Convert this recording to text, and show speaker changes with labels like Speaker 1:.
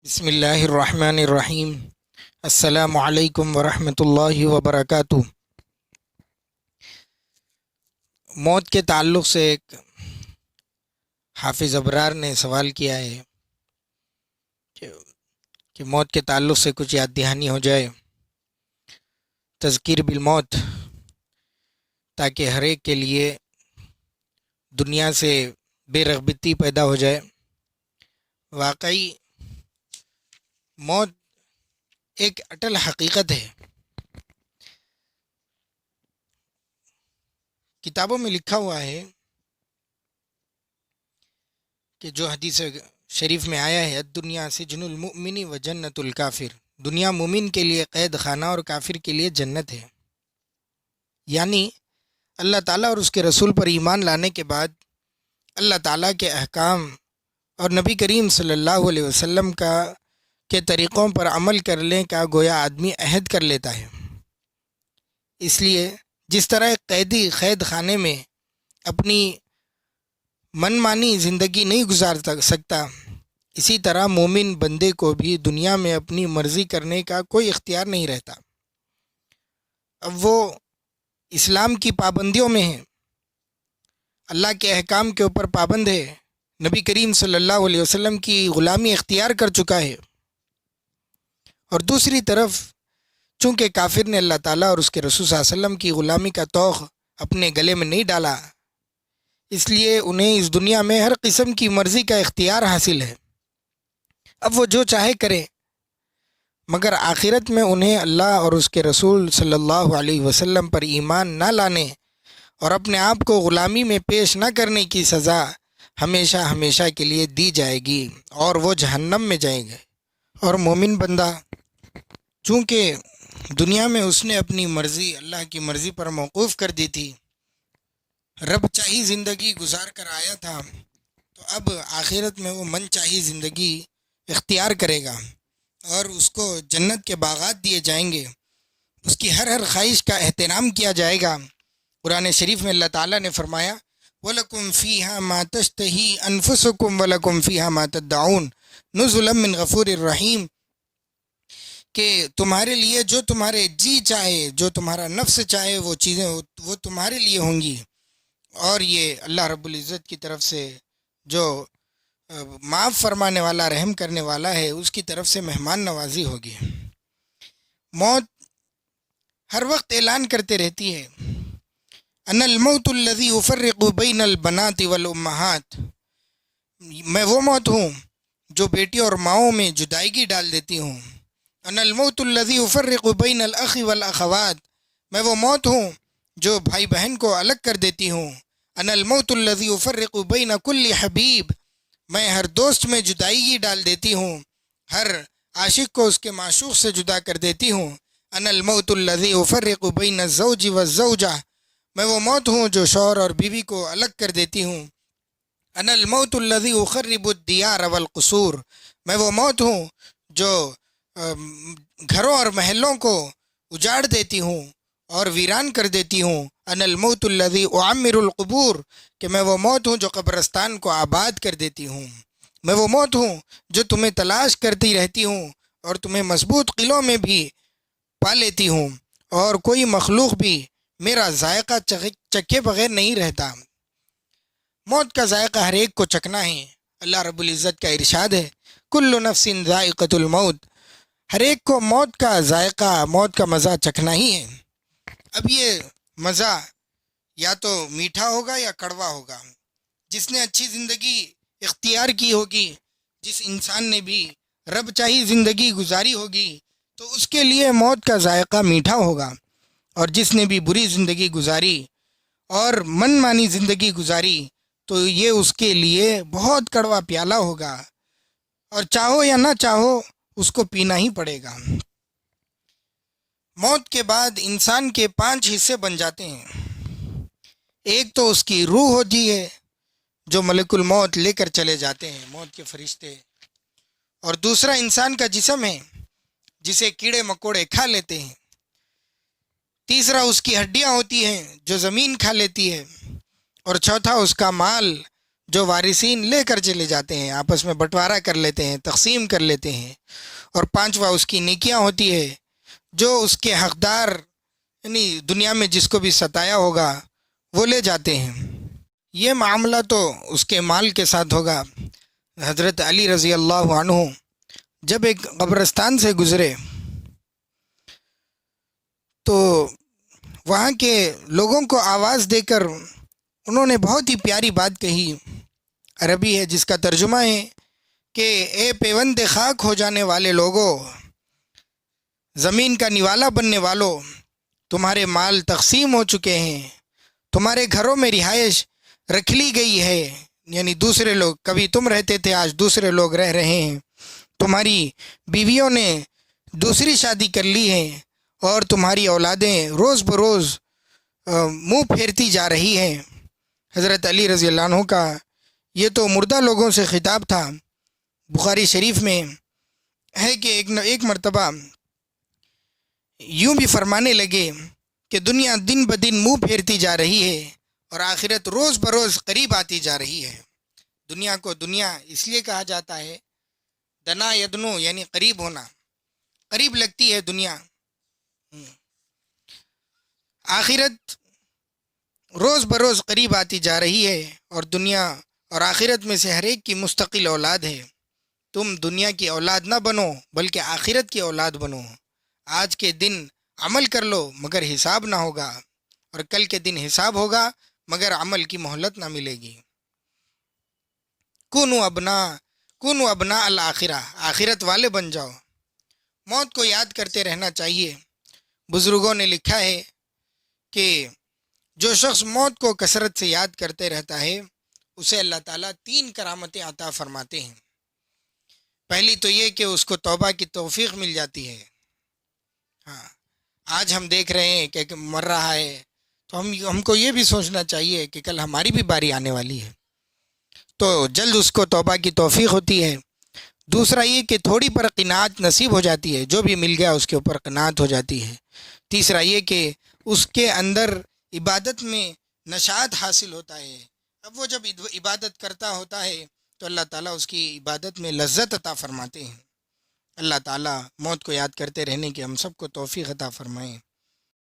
Speaker 1: بسم اللہ الرحمن الرحیم۔ السلام علیکم ورحمۃ اللہ وبرکاتہ۔ موت کے تعلق سے ایک حافظ ابرار نے سوال کیا ہے کہ موت کے تعلق سے کچھ یاد دہانی ہو جائے، تذکیر بالموت، تاکہ ہر ایک کے لیے دنیا سے بے رغبتی پیدا ہو جائے۔ واقعی موت ایک اٹل حقیقت ہے۔ کتابوں میں لکھا ہوا ہے کہ جو حدیث شریف میں آیا ہے، الدنیا سجن المؤمن و جنت الکافر، دنیا مومن کے لیے قید خانہ اور کافر کے لیے جنت ہے۔ یعنی اللہ تعالیٰ اور اس کے رسول پر ایمان لانے کے بعد اللہ تعالیٰ کے احکام اور نبی کریم صلی اللہ علیہ وسلم کے طریقوں پر عمل کرنے کا گویا آدمی عہد کر لیتا ہے۔ اس لیے جس طرح ایک قیدی قید خانے میں اپنی من مانی زندگی نہیں گزار سکتا، اسی طرح مومن بندے کو بھی دنیا میں اپنی مرضی کرنے کا کوئی اختیار نہیں رہتا۔ اب وہ اسلام کی پابندیوں میں ہے، اللہ کے احکام کے اوپر پابند ہے، نبی کریم صلی اللہ علیہ وسلم کی غلامی اختیار کر چکا ہے، اور دوسری طرف چونکہ کافر نے اللہ تعالیٰ اور اس کے رسول صلی اللہ علیہ وسلم کی غلامی کا طوق اپنے گلے میں نہیں ڈالا، اس لیے انہیں اس دنیا میں ہر قسم کی مرضی کا اختیار حاصل ہے۔ اب وہ جو چاہے کرے، مگر آخرت میں انہیں اللہ اور اس کے رسول صلی اللہ علیہ وسلم پر ایمان نہ لانے اور اپنے آپ کو غلامی میں پیش نہ کرنے کی سزا ہمیشہ ہمیشہ کے لیے دی جائے گی، اور وہ جہنم میں جائیں گے۔ اور مومن بندہ چونکہ دنیا میں اس نے اپنی مرضی اللہ کی مرضی پر موقوف کر دی تھی، رب چاہی زندگی گزار کر آیا تھا، تو اب آخرت میں وہ من چاہی زندگی اختیار کرے گا اور اس کو جنت کے باغات دیے جائیں گے، اس کی ہر ہر خواہش کا احترام کیا جائے گا۔ قرآن شریف میں اللہ تعالیٰ نے فرمایا وَلَكُمْ فِيهَا مَا تَشْتَهِي أَنفُسُكُمْ وَلَكُمْ فِيهَا مَا تَدَّعُونَ نُزُلًا مِّن غَفُورٍ رَحِيمٍ، کہ تمہارے لیے جو تمہارے جی چاہے، جو تمہارا نفس چاہے، وہ چیزیں وہ تمہارے لیے ہوں گی، اور یہ اللہ رب العزت کی طرف سے جو معاف فرمانے والا، رحم کرنے والا ہے، اس کی طرف سے مہمان نوازی ہوگی۔ موت ہر وقت اعلان کرتے رہتی ہے ان الموت الذی یفرق بین البنات والامہات، میں وہ موت ہوں جو بیٹی اور ماؤں میں جدائیگی ڈال دیتی ہوں۔ ان الموت الذی یفرق بین الاخ والاخوات، میں وہ موت ہوں جو بھائی بہن کو الگ کر دیتی ہوں۔ ان الموت الذی یفرق بین کل حبیب، میں ہر دوست میں جدائیگی ڈال دیتی ہوں، ہر عاشق کو اس کے معشوق سے جدا کر دیتی ہوں۔ ان الموت الذی یفرق بین الزوج والزوجہ، میں وہ موت ہوں جو شوہر اور بیوی کو الگ کر دیتی ہوں۔ ان الموت الذی یخرب الدیار والقصور، میں وہ موت ہوں جو گھروں اور محلوں کو اجاڑ دیتی ہوں اور ویران کر دیتی ہوں۔ ان الموت الذی اعمر القبور، کہ میں وہ موت ہوں جو قبرستان کو آباد کر دیتی ہوں۔ میں وہ موت ہوں جو تمہیں تلاش کرتی رہتی ہوں اور تمہیں مضبوط قلعوں میں بھی پا لیتی ہوں، اور کوئی مخلوق بھی میرا ذائقہ چکھے بغیر نہیں رہتا۔ موت کا ذائقہ ہر ایک کو چکھنا ہے۔ اللہ رب العزت کا ارشاد ہے کل نفس ذائقۃ الموت، ہر ایک کو موت کا ذائقہ، موت کا مزہ چکھنا ہی ہے۔ اب یہ مزہ یا تو میٹھا ہوگا یا کڑوا ہوگا۔ جس نے اچھی زندگی اختیار کی ہوگی، جس انسان نے بھی رب چاہی زندگی گزاری ہوگی، تو اس کے لیے موت کا ذائقہ میٹھا ہوگا، اور جس نے بھی بری زندگی گزاری اور من مانی زندگی گزاری، تو یہ اس کے لیے بہت کڑوا پیالہ ہوگا، اور چاہو یا نہ چاہو اس کو پینا ہی پڑے گا۔ موت کے بعد انسان کے 5 حصے بن جاتے ہیں۔ ایک تو اس کی روح ہوتی ہے جو ملک الموت لے کر چلے جاتے ہیں، موت کے فرشتے، اور دوسرا انسان کا جسم ہے جسے کیڑے مکوڑے کھا لیتے ہیں، تیسرا اس کی ہڈیاں ہوتی ہیں جو زمین کھا لیتی ہے، اور چوتھا اس کا مال جو وارثین لے کر چلے جاتے ہیں، آپس میں بٹوارا کر لیتے ہیں، تقسیم کر لیتے ہیں، اور پانچواں اس کی نیکیاں ہوتی ہے جو اس کے حقدار یعنی دنیا میں جس کو بھی ستایا ہوگا وہ لے جاتے ہیں۔ یہ معاملہ تو اس کے مال کے ساتھ ہوگا۔ حضرت علی رضی اللہ عنہ جب ایک قبرستان سے گزرے تو وہاں کے لوگوں کو آواز دے کر انہوں نے بہت ہی پیاری بات کہی، عربی ہے جس کا ترجمہ ہے کہ اے پیوند خاک ہو جانے والے لوگوں، زمین کا نوالا بننے والوں، تمہارے مال تقسیم ہو چکے ہیں، تمہارے گھروں میں رہائش رکھ لی گئی ہے، یعنی دوسرے لوگ، کبھی تم رہتے تھے آج دوسرے لوگ رہ رہے ہیں، تمہاری بیویوں نے دوسری شادی کر لی ہے، اور تمہاری اولادیں روز بروز منہ پھیرتی جا رہی ہیں۔ حضرت علی رضی اللہ عنہ کا یہ تو مردہ لوگوں سے خطاب تھا۔ بخاری شریف میں ہے کہ ایک مرتبہ یوں بھی فرمانے لگے کہ دنیا دن بدن منہ پھیرتی جا رہی ہے اور آخرت روز بروز قریب آتی جا رہی ہے۔ دنیا کو دنیا اس لیے کہا جاتا ہے، دنا یدنو یعنی قریب ہونا، قریب لگتی ہے دنیا۔ آخرت روز بروز قریب آتی جا رہی ہے، اور دنیا اور آخرت میں سے ہر ایک کی مستقل اولاد ہے۔ تم دنیا کی اولاد نہ بنو بلکہ آخرت کی اولاد بنو۔ آج کے دن عمل کر لو مگر حساب نہ ہوگا، اور کل کے دن حساب ہوگا مگر عمل کی مہلت نہ ملے گی۔ کونو ابنا الآخرہ، آخرت والے بن جاؤ۔ موت کو یاد کرتے رہنا چاہیے۔ بزرگوں نے لکھا ہے کہ جو شخص موت کو کثرت سے یاد کرتے رہتا ہے اسے اللہ تعالیٰ 3 کرامتیں عطا فرماتے ہیں۔ پہلی تو یہ کہ اس کو توبہ کی توفیق مل جاتی ہے۔ ہاں، آج ہم دیکھ رہے ہیں کہ مر رہا ہے تو ہم کو یہ بھی سوچنا چاہیے کہ کل ہماری بھی باری آنے والی ہے، تو جلد اس کو توبہ کی توفیق ہوتی ہے۔ دوسرا یہ کہ تھوڑی پر قناعت نصیب ہو جاتی ہے، جو بھی مل گیا اس کے اوپر قناعت ہو جاتی ہے۔ تیسرا یہ کہ اس کے اندر عبادت میں نشاط حاصل ہوتا ہے۔ اب وہ جب عبادت کرتا ہوتا ہے تو اللہ تعالیٰ اس کی عبادت میں لذت عطا فرماتے ہیں۔ اللہ تعالیٰ موت کو یاد کرتے رہنے کی ہم سب کو توفیق عطا فرمائیں۔